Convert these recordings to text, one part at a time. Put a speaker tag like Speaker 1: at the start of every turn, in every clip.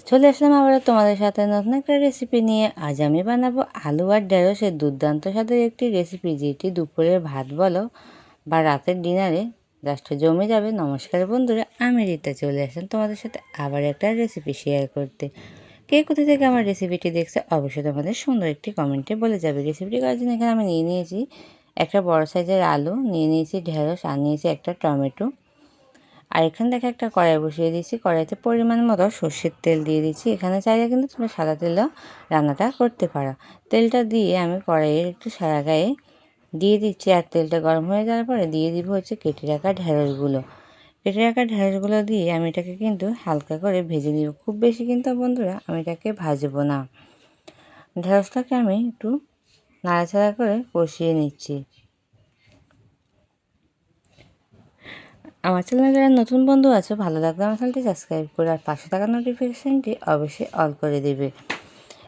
Speaker 1: চলে আসলাম আবারও তোমাদের সাথে নতুন একটা রেসিপি নিয়ে। আজ আমি বানাবো আলু আর ঢেঁড়সের দুর্দান্ত স্বাদের একটি রেসিপি, যেটি দুপুরের ভাত বলো বা রাতের ডিনারে জাস্ট জমে যাবে। নমস্কার বন্ধুরা, আমি রীতা চলে আসলাম তোমাদের সাথে আবার একটা রেসিপি শেয়ার করতে। কে কোথা থেকে আমার রেসিপিটি দেখছে অবশ্যই তোমাদের সুন্দর একটি কমেন্টে বলে যাবে। রেসিপিটি করার জন্য এখানে আমি নিয়ে নিয়েছি একটা বড় সাইজের আলু, নিয়ে নিয়েছি ঢেঁড়স, আর নিয়েছি একটা টমেটো। আর এখানে দেখো একটা কড়াই বসিয়ে দিয়েছি, কড়াইতে পরিমাণ মতো সর্ষের তেল দিয়ে দিচ্ছি। এখানে চাইলে কিন্তু তোমরা সাদা তেলেও রান্নাটা করতে পারো। তেলটা দিয়ে আমি কড়াইয়ের একটু সারা গায়ে দিয়ে দিচ্ছি, আর তেলটা গরম হয়ে যাওয়ার পরে দিয়ে দিব হচ্ছে কেটে রাখা ঢেঁড়সগুলো। কেটে রাখা ঢেঁড়সগুলো দিয়ে আমি এটাকে কিন্তু হালকা করে ভেজে নিব, খুব বেশি কিন্তু বন্ধুরা আমি এটাকে ভাজবো না। ঢেঁড়সটাকে আমি একটু নাড়াচাড়া করে কষিয়ে নিচ্ছি। আমার চ্যানেলে যারা নতুন বন্ধু আছো, ভালো লাগলে আমার চ্যানেলটি সাবস্ক্রাইব করে আর পাশে থাকা নোটিফিকেশানটি অবশ্যই অল করে দেবে।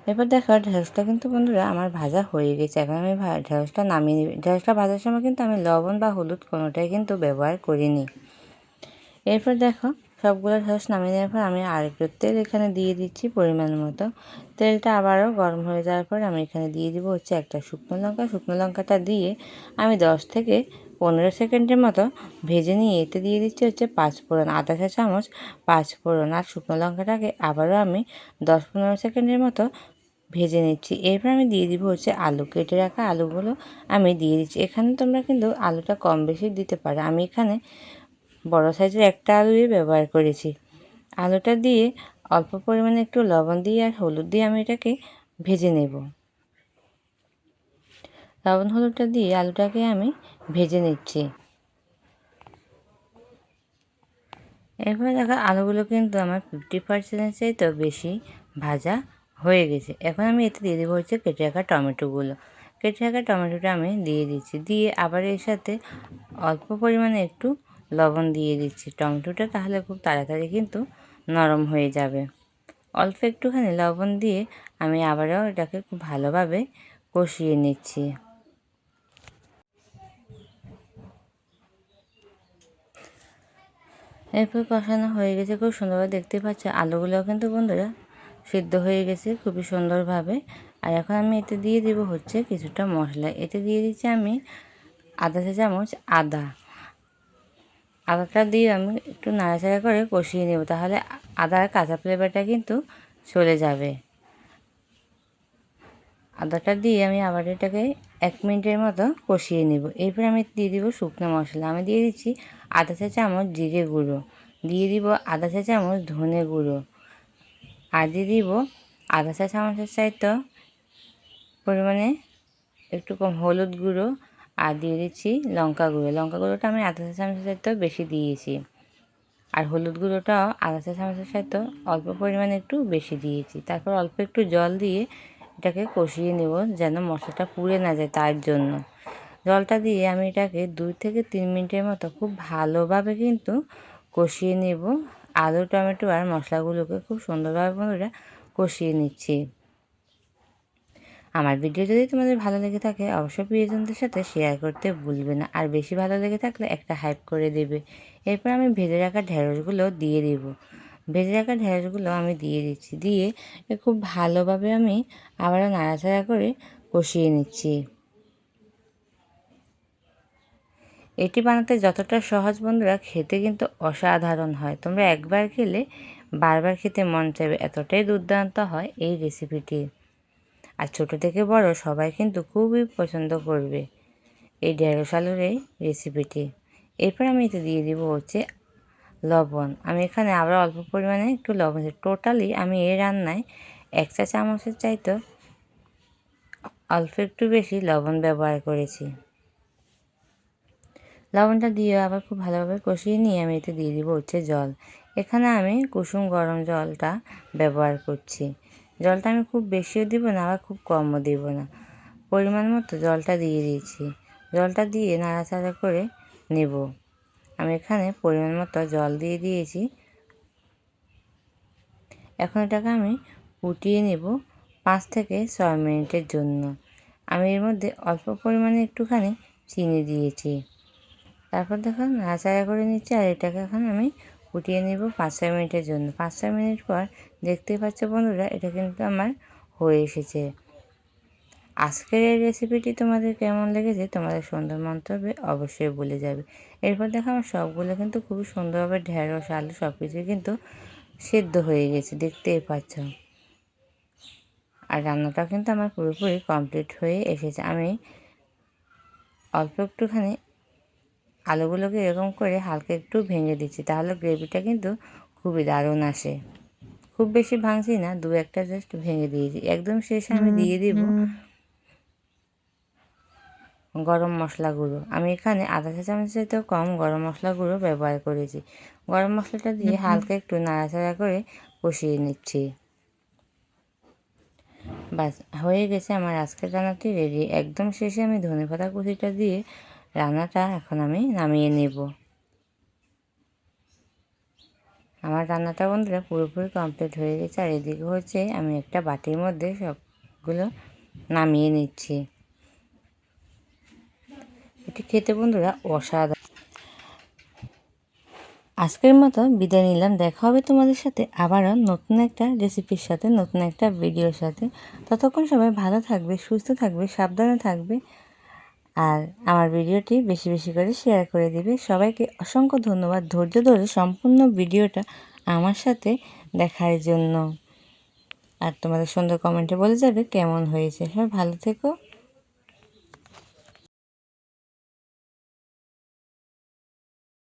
Speaker 1: এরপর দেখো ঢেঁড়সটা কিন্তু বন্ধুরা আমার ভাজা হয়ে গেছে। এখন আমি ঢেঁড়সটা নামিয়ে নিই। ঢেঁড়সটা ভাজার সময় কিন্তু আমি লবণ বা হলুদ কোনোটাই কিন্তু ব্যবহার করিনি। এরপর দেখো সবগুলো ঢেঁড়স নামিয়ে নেওয়ার পর আমি আরেকটু তেল এখানে দিয়ে দিচ্ছি পরিমাণ মতো। তেলটা আবারও গরম হয়ে যাওয়ার পর আমি এখানে দিয়ে দিব হচ্ছে একটা শুকনো লঙ্কা। শুকনো লঙ্কাটা দিয়ে আমি 10 থেকে 15 সেকেন্ডের মতো ভেজে নিয়ে এতে দিয়ে দিচ্ছি হচ্ছে পাঁচফোড়ন, আধা চা চামচ পাঁচফোড়ন। আর শুকনো লঙ্কাটাকে আবারও আমি 10-15 সেকেন্ডের মতো ভেজে নিচ্ছি। এরপর আমি দিয়ে দিব হচ্ছে আলু, কেটে রাখা আলুগুলো আমি দিয়ে দিচ্ছি। এখানে তোমরা কিন্তু আলুটা কম বেশি দিতে পারো, আমি এখানে বড় সাইজের একটা আলুই ব্যবহার করেছি। আলুটা দিয়ে অল্প পরিমাণে একটু লবণ দিয়ে আর হলুদ দিয়ে আমি এটাকে ভেজে নেব। লবণ হলুদটা দিয়ে আলুটাকে আমি ভেজে নিচ্ছি। এরপর দেখো আলুগুলো কিন্তু আমার 50%-এর চাইতেও বেশি ভাজা হয়ে গেছে। এখন আমি এতে দিয়ে দেবো হচ্ছে কেটে রাখা টমেটোগুলো। কেটে রাখা টমেটোটা আমি দিয়ে দিচ্ছি, দিয়ে আবার এর সাথে অল্প পরিমাণে একটু লবণ দিয়ে দিচ্ছি টমেটোটা, তাহলে খুব তাড়াতাড়ি কিন্তু নরম হয়ে যাবে। অল্প একটুখানি লবণ দিয়ে আমি আবারও এটাকে খুব ভালোভাবে কষিয়ে নিচ্ছি। এরপর কষানো হয়ে গেছে খুব সুন্দরভাবে, দেখতে পাচ্ছি আলুগুলোও কিন্তু বন্ধুরা সিদ্ধ হয়ে গেছে খুবই সুন্দরভাবে। আর এখন আমি এতে দিয়ে দিব হচ্ছে কিছুটা মশলা। এতে দিয়ে দিচ্ছি আমি আধা চা চামচ আদাটা দিয়ে আমি একটু নাড়াচাড়া করে কষিয়ে নেব, তাহলে আদার কাঁচা ফ্লেভারটা কিন্তু চলে যাবে। আদাটা দিয়ে আমি আবার এটাকে 1 মিনিটের মতো কষিয়ে নেব। এরপর আমি দিয়ে দিব শুকনো মশলা। আমি দিয়ে দিচ্ছি আধা চা চামচ জিরে গুঁড়ো, দিয়ে দিব আধা চা চামচ ধনে গুঁড়ো, আর দিয়ে দিব আধা চা চামচের চাইতে পরিমাণে একটু কম হলুদ গুঁড়ো, আর দিয়ে দিচ্ছি লঙ্কা গুঁড়ো। লঙ্কা গুঁড়োটা আমি আধা চা চামচের চাইতেও বেশি দিয়েছি, আর হলুদ গুঁড়োটাও আধা চা চামচের সাথে অল্প পরিমাণে একটু বেশি দিয়েছি। তারপর অল্প একটু জল দিয়ে এটাকে কষিয়ে নেব, যেন মশলাটা পুড়ে না যায় তার জন্য। জলটা দিয়ে আমি এটাকে 2 থেকে 3 মিনিটের মতো খুব ভালোভাবে কিন্তু কষিয়ে নেব। আলু টমেটো আর মশলাগুলোকে খুব সুন্দরভাবে বন্ধুরা কষিয়ে নিচ্ছি। আমার ভিডিও যদি তোমাদের ভালো লেগে থাকে অবশ্যই প্রিয়জনদের সাথে শেয়ার করতে ভুলবে না, আর বেশি ভালো লেগে থাকলে একটা হাইপ করে দেবে। এরপর আমি ভেজে রাখা ঢেঁড়সগুলো দিয়ে দেব। ভেজে রাখা ঢেঁড়সগুলো আমি দিয়ে দিচ্ছি, দিয়ে খুব ভালোভাবে আমি আবারও নাড়াচাড়া করে কষিয়ে নিচ্ছি। এটি বানাতে যতটা সহজ বন্ধুরা, খেতে কিন্তু অসাধারণ হয়। তোমরা একবার খেলে বারবার খেতে মন চাইবে, এতটাই দুর্দান্ত হয় এই রেসিপিটি। আর ছোটো থেকে বড় সবাই কিন্তু খুবই পছন্দ করবে এই ঢেঁড়স আলুর এই রেসিপিটি। এরপর আমি এতে দিয়ে দিব হচ্ছে লবণ। আমি এখানে আবার অল্প পরিমাণে একটু লবণ, টোটালি আমি এই রান্নায় 1 চা চামচের চাইতে অল্প একটু বেশি লবণ ব্যবহার করেছি। লবণটা দিয়ে আবার খুব ভালোভাবে কষিয়ে নিয়ে আমি এতে দিয়ে দিব হচ্ছে জল। এখানে আমি কুসুম গরম জলটা ব্যবহার করছি। জলটা আমি খুব বেশিও দিব না, আবার খুব কমও দিব না, পরিমাণ মতো জলটা দিয়ে দিয়েছি। জলটা দিয়ে নাড়াচাড়া করে নেব। আমি এখানে পরিমাণ মতো জল দিয়ে দিয়েছি। এখন এটাকে আমি ফুটিয়ে নেব 5 থেকে 6 মিনিটের জন্য। আমি এর মধ্যে অল্প পরিমাণে একটুখানি চিনি দিয়েছি। তারপর দেখুন নাড়াচাড়া করে নিচ্ছি, আর এটাকে এখন আমি ফুটিয়ে নিব 5-6 মিনিটের জন্য। 5-6 মিনিট পর দেখতেই পাচ্ছ বন্ধুরা, এটা কিন্তু আমার হয়ে এসেছে। আজকের এই রেসিপিটি তোমাদের কেমন লেগেছে তোমাদের সুন্দর মন্তব্যে অবশ্যই বলে যাবে। এরপর দেখো আমার সবগুলো কিন্তু খুবই সুন্দরভাবে ঢেঁড়স আলু সব কিছুই কিন্তু সেদ্ধ হয়ে গেছে, দেখতেই পাচ্ছ। আর রান্নাটাও কিন্তু আমার পুরোপুরি কমপ্লিট হয়ে এসেছে। আমি অল্প একটুখানি আলুগুলোকে এরকম করে হালকা একটু ভেঙে দিচ্ছি, তাহলে গ্রেভিটা কিন্তু খুবই দারুণ আসে। খুব বেশি ভাঙছি না, 2-1টা জাস্ট ভেঙে দিয়েছি। একদম শেষে আমি দিয়ে দিব গরম মশলা গুঁড়ো। আমি এখানে আধা চা চামচের চাইতেও কম গরম মশলা গুঁড়ো ব্যবহার করেছি। গরম মশলাটা দিয়ে হালকা একটু নাড়াচাড়া করে কষিয়ে নিচ্ছি। বাস হয়ে গেছে আমার আজকের রান্নাটি রেডি। একদম শেষে আমি ধনেপাতা কুচিটা দিয়ে রান্নাটা এখন আমি নামিয়ে নেব। আমার রান্নাটা বন্ধুরা পুরোপুরি কমপ্লিট হয়ে গেছে। আর এদিকে হচ্ছে আমি একটা বাটির মধ্যে সবগুলো নামিয়ে নিচ্ছি। এটি খেতে বন্ধুরা অসাধারণ। আজকের মতো বিদায় নিলাম। দেখা হবে তোমাদের সাথে আবারও নতুন একটা রেসিপির সাথে, নতুন একটা ভিডিওর সাথে। ততক্ষণ সবাই ভালো থাকবে, সুস্থ থাকবে, সাবধানে থাকবে। আর আমার ভিডিওটি বেশি বেশি করে শেয়ার করে দিবে। সবাইকে অসংখ্য ধন্যবাদ ধৈর্য ধরে সম্পূর্ণ ভিডিওটা আমার সাথে দেখার জন্য। আর তোমাদের সুন্দর কমেন্টে বলে যাবে কেমন হয়েছে। সবাই ভালো থেকো।